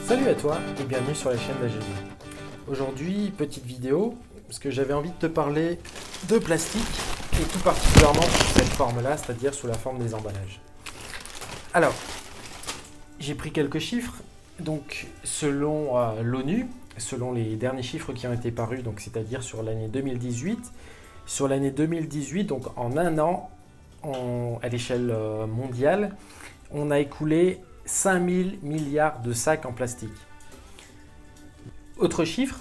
Salut à toi et bienvenue sur la chaîne d'AGV. Aujourd'hui, petite vidéo, parce que j'avais envie de te parler de plastique et tout particulièrement sous cette forme-là, c'est-à-dire sous la forme des emballages. Alors, j'ai pris quelques chiffres. Donc, selon l'ONU, selon les derniers chiffres qui ont été parus, donc c'est-à-dire sur l'année 2018, donc en un an, à l'échelle mondiale, on a écoulé 5000 milliards de sacs en plastique. Autre chiffre,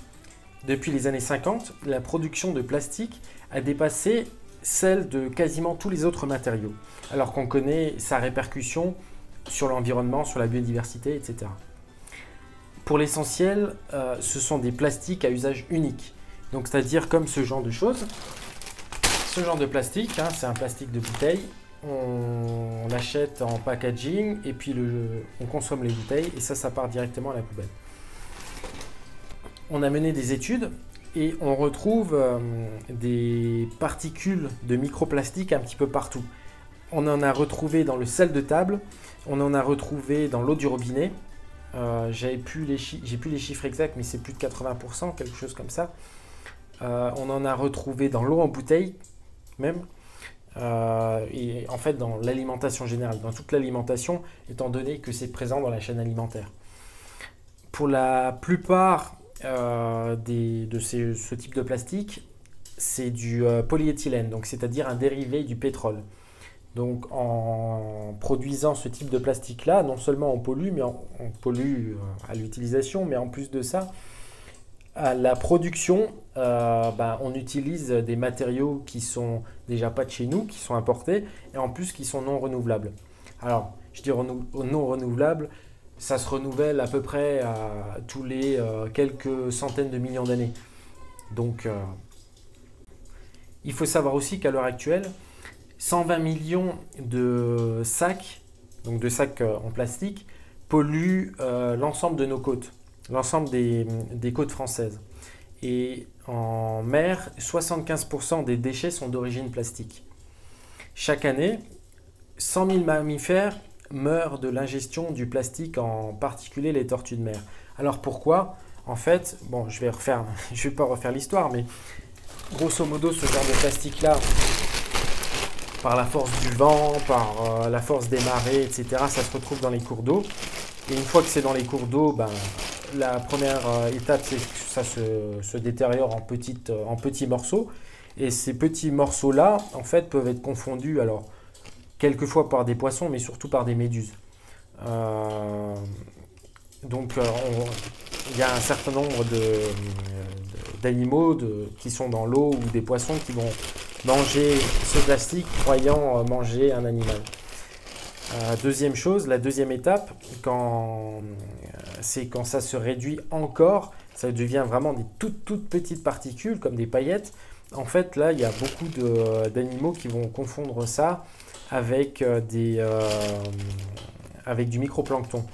depuis les années 50, la production de plastique a dépassé celle de quasiment tous les autres matériaux, alors qu'on connaît sa répercussion sur l'environnement, sur la biodiversité, etc. Pour l'essentiel, ce sont des plastiques à usage unique, donc c'est-à-dire comme ce genre de choses. Ce genre de plastique, c'est un plastique de bouteille. On l'achète en packaging et puis on consomme les bouteilles et ça part directement à la poubelle. On a mené des études et on retrouve des particules de microplastique un petit peu partout. On en a retrouvé dans le sel de table, on en a retrouvé dans l'eau du robinet. J'ai plus les chiffres exacts, mais c'est plus de 80%, quelque chose comme ça. On en a retrouvé dans l'eau en bouteille même. Et en fait dans l'alimentation générale, dans toute l'alimentation, étant donné que c'est présent dans la chaîne alimentaire. Pour la plupart de ce type de plastique, c'est du polyéthylène, donc c'est-à-dire un dérivé du pétrole. Donc en produisant ce type de plastique-là, non seulement on pollue, mais on pollue à l'utilisation, mais en plus de ça, à la production, on utilise des matériaux qui sont déjà pas de chez nous, qui sont importés, et en plus qui sont non renouvelables. Alors, je dis non renouvelables, ça se renouvelle à peu près tous les quelques centaines de millions d'années. Donc, il faut savoir aussi qu'à l'heure actuelle, 120 millions de sacs, donc de sacs en plastique, polluent l'ensemble de nos côtes. L'ensemble des côtes françaises. Et en mer, 75% des déchets sont d'origine plastique. Chaque année, 100 000 mammifères meurent de l'ingestion du plastique, en particulier les tortues de mer. Alors pourquoi? En fait, bon, je vais pas refaire l'histoire, mais grosso modo, ce genre de plastique-là, par la force du vent, par la force des marées, etc., ça se retrouve dans les cours d'eau. Et une fois que c'est dans les cours d'eau, la première étape, c'est que ça se détériore en petits morceaux. Et ces petits morceaux-là, en fait, peuvent être confondus, alors, quelquefois par des poissons, mais surtout par des méduses. Donc, il y a un certain nombre d'animaux qui sont dans l'eau ou des poissons qui vont manger ce plastique croyant manger un animal. Deuxième chose, la deuxième étape, c'est quand ça se réduit encore, ça devient vraiment des toutes petites particules comme des paillettes. En fait, là, il y a beaucoup d'animaux qui vont confondre ça avec du microplancton.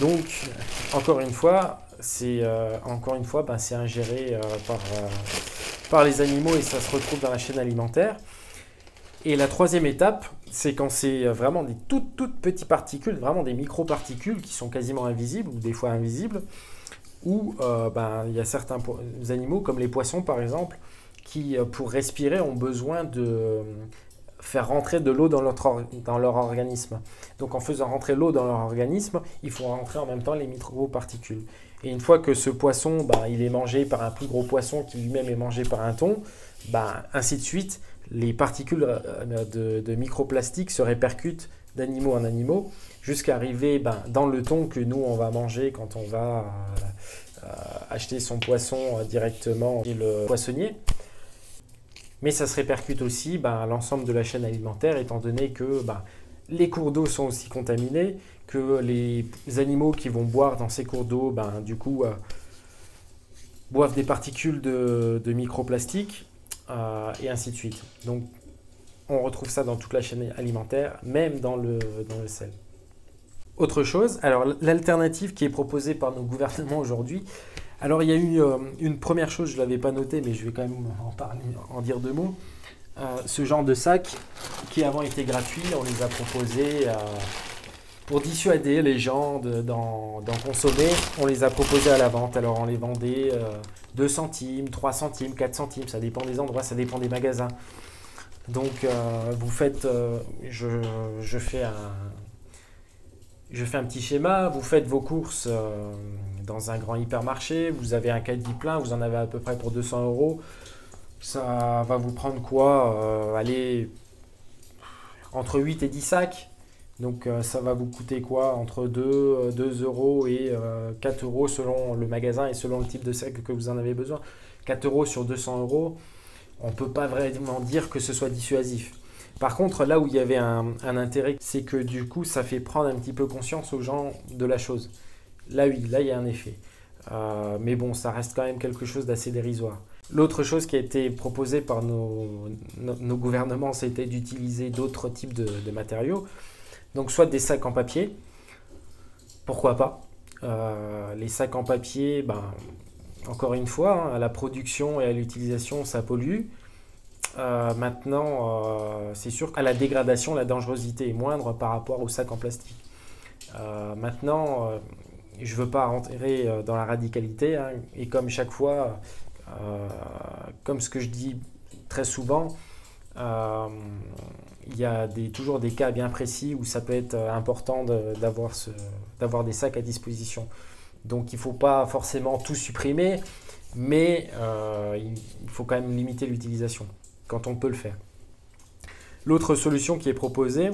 Donc, encore une fois, c'est ingéré par les animaux et ça se retrouve dans la chaîne alimentaire. Et la troisième étape, c'est quand c'est vraiment des toutes petites particules, vraiment des microparticules qui sont quasiment invisibles ou des fois invisibles, où il y a certains animaux comme les poissons par exemple, qui pour respirer ont besoin de faire rentrer de l'eau dans leur organisme. Donc en faisant rentrer l'eau dans leur organisme, il faut rentrer en même temps les microparticules. Et une fois que ce poisson, il est mangé par un plus gros poisson qui lui-même est mangé par un thon, ainsi de suite, les particules de microplastique se répercutent d'animaux en animaux jusqu'à arriver dans le thon que nous on va manger quand on va acheter son poisson directement chez le poissonnier. Mais ça se répercute aussi à l'ensemble de la chaîne alimentaire, étant donné que les cours d'eau sont aussi contaminés, que les animaux qui vont boire dans ces cours d'eau boivent des particules de microplastique. Et ainsi de suite. Donc, on retrouve ça dans toute la chaîne alimentaire, même dans le sel. Autre chose, alors l'alternative qui est proposée par nos gouvernements aujourd'hui, alors il y a eu une première chose, je ne l'avais pas noté, mais je vais quand même en dire deux mots. Ce genre de sacs qui avant étaient gratuits, on les a proposés Pour dissuader les gens d'en consommer, on les a proposés à la vente. Alors on les vendait 2 centimes, 3 centimes, 4 centimes, ça dépend des endroits, ça dépend des magasins. Donc vous faites, je fais un petit schéma, vous faites vos courses dans un grand hypermarché, vous avez un caddie plein, vous en avez à peu près pour 200 euros. Ça va vous prendre quoi allez, entre 8 et 10 sacs. Donc ça va vous coûter quoi? Entre 2 euros et 4 euros selon le magasin et selon le type de sac que vous en avez besoin. 4 euros sur 200 euros, on ne peut pas vraiment dire que ce soit dissuasif. Par contre, là où il y avait un intérêt, c'est que du coup, ça fait prendre un petit peu conscience aux gens de la chose. Là, oui, là, il y a un effet. Mais bon, ça reste quand même quelque chose d'assez dérisoire. L'autre chose qui a été proposée par nos gouvernements, c'était d'utiliser d'autres types de matériaux. Donc, soit des sacs en papier, pourquoi pas. Les sacs en papier, ben, encore une fois, hein, à la production et à l'utilisation, ça pollue. Maintenant, c'est sûr qu'à la dégradation, la dangerosité est moindre par rapport aux sacs en plastique. Maintenant, je ne veux pas rentrer dans la radicalité, hein, et comme chaque fois, comme ce que je dis très souvent, il y a toujours des cas bien précis où ça peut être important d'avoir des sacs à disposition. Donc il ne faut pas forcément tout supprimer, mais il faut quand même limiter l'utilisation quand on peut le faire. L'autre solution qui est proposée,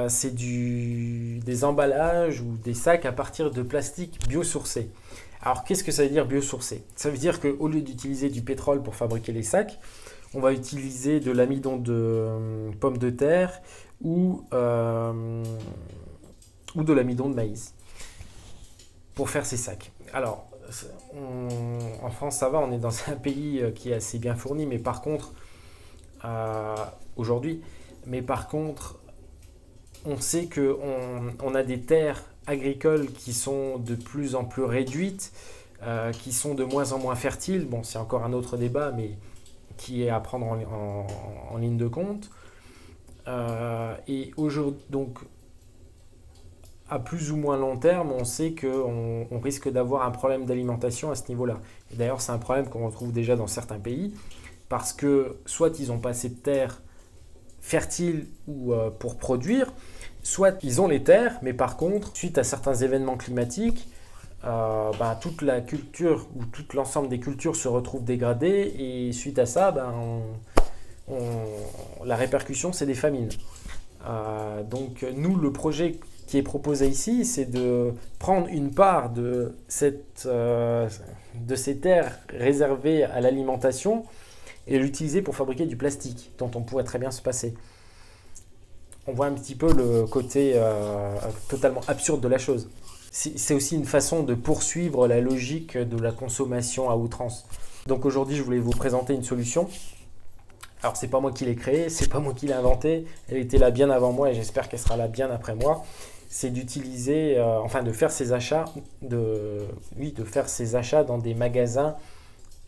c'est des emballages ou des sacs à partir de plastique biosourcé. Alors qu'est-ce que ça veut dire biosourcé? Ça veut dire qu'au lieu d'utiliser du pétrole pour fabriquer les sacs, on va utiliser de l'amidon de pommes de terre ou de l'amidon de maïs pour faire ces sacs. Alors, en France, ça va, on est dans un pays qui est assez bien fourni, mais par contre, aujourd'hui, mais par contre, on sait qu'on a des terres agricoles qui sont de plus en plus réduites, qui sont de moins en moins fertiles. Bon, c'est encore un autre débat, mais qui est à prendre en ligne de compte. Et aujourd'hui, donc, à plus ou moins long terme, on sait qu'on risque d'avoir un problème d'alimentation à ce niveau-là. Et d'ailleurs, c'est un problème qu'on retrouve déjà dans certains pays, parce que soit ils n'ont pas assez de terres fertiles pour produire, soit ils ont les terres, mais par contre, suite à certains événements climatiques, toute la culture ou tout l'ensemble des cultures se retrouvent dégradées, et suite à ça, la répercussion, c'est des famines. Donc nous, le projet qui est proposé ici, c'est de prendre une part de ces terres réservées à l'alimentation et l'utiliser pour fabriquer du plastique, dont on pourrait très bien se passer. On voit un petit peu le côté totalement absurde de la chose. C'est aussi une façon de poursuivre la logique de la consommation à outrance. Donc aujourd'hui, je voulais vous présenter une solution. Alors, c'est pas moi qui l'ai créée, c'est pas moi qui l'ai inventée. Elle était là bien avant moi et j'espère qu'elle sera là bien après moi. C'est d'utiliser, de faire ses achats, de faire ses achats dans des magasins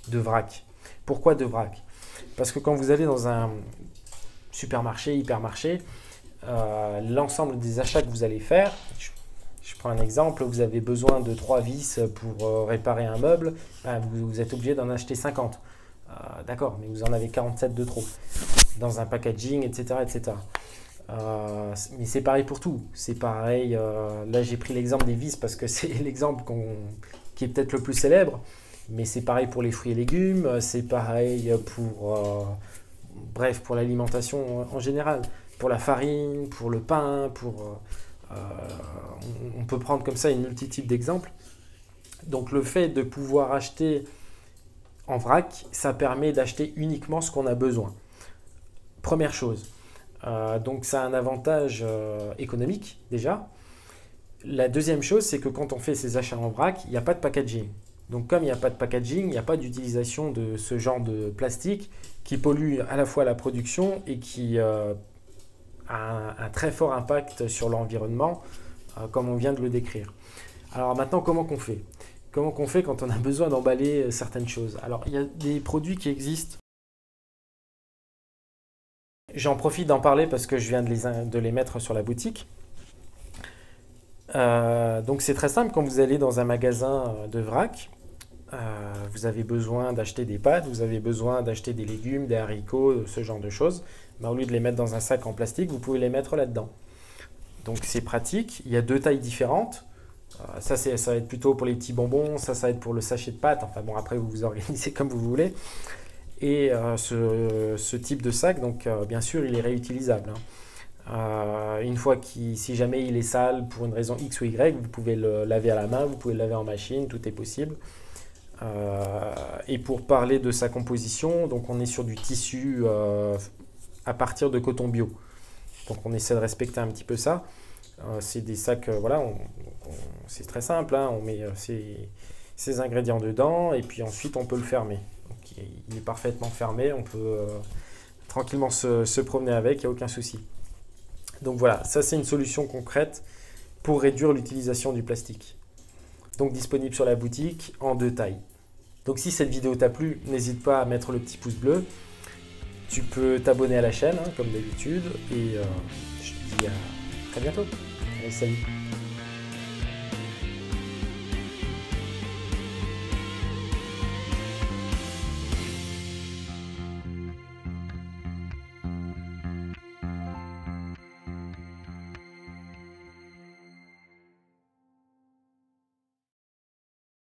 de vrac. Pourquoi de vrac? Parce que quand vous allez dans un supermarché, hypermarché, l'ensemble des achats que vous allez faire, je prends un exemple, vous avez besoin de 3 vis pour réparer un meuble, vous êtes obligé d'en acheter 50. D'accord, mais vous en avez 47 de trop, dans un packaging, etc. etc. Mais c'est pareil pour tout. C'est pareil, là j'ai pris l'exemple des vis parce que c'est l'exemple qui est peut-être le plus célèbre, mais c'est pareil pour les fruits et légumes, c'est pareil pour l'alimentation en général, pour la farine, pour le pain, on peut prendre comme ça une multitude d'exemples. Donc le fait de pouvoir acheter en vrac, ça permet d'acheter uniquement ce qu'on a besoin. Première chose. Donc ça a un avantage économique déjà. La deuxième chose, c'est que quand on fait ces achats en vrac, il n'y a pas de packaging. Donc comme il n'y a pas de packaging, il n'y a pas d'utilisation de ce genre de plastique qui pollue à la fois la production et qui a un très fort impact sur l'environnement, comme on vient de le décrire. Alors maintenant, comment qu'on fait? Comment qu'on fait quand on a besoin d'emballer certaines choses? Alors il y a des produits qui existent. J'en profite d'en parler parce que je viens de les mettre sur la boutique. Donc c'est très simple, quand vous allez dans un magasin de vrac, vous avez besoin d'acheter des pâtes, vous avez besoin d'acheter des légumes, des haricots, ce genre de choses. Ben, au lieu de les mettre dans un sac en plastique, vous pouvez les mettre là-dedans. Donc c'est pratique, il y a 2 tailles différentes. Ça va être plutôt pour les petits bonbons, ça va être pour le sachet de pâtes. Enfin bon, après vous vous organisez comme vous voulez. Et ce type de sac, donc bien sûr, il est réutilisable, hein. Une fois si jamais il est sale pour une raison X ou Y, vous pouvez le laver à la main, vous pouvez le laver en machine, tout est possible. Et pour parler de sa composition, donc on est sur du tissu à partir de coton bio. Donc on essaie de respecter un petit peu ça. C'est des sacs, voilà, c'est très simple, hein, on met ces ingrédients dedans et puis ensuite on peut le fermer. Donc, il est parfaitement fermé, on peut tranquillement se promener avec, il n'y a aucun souci. Donc voilà, ça c'est une solution concrète pour réduire l'utilisation du plastique. Donc disponible sur la boutique en 2 tailles. Donc si cette vidéo t'a plu, n'hésite pas à mettre le petit pouce bleu. Tu peux t'abonner à la chaîne, hein, comme d'habitude. Et je te dis à très bientôt. Allez, salut.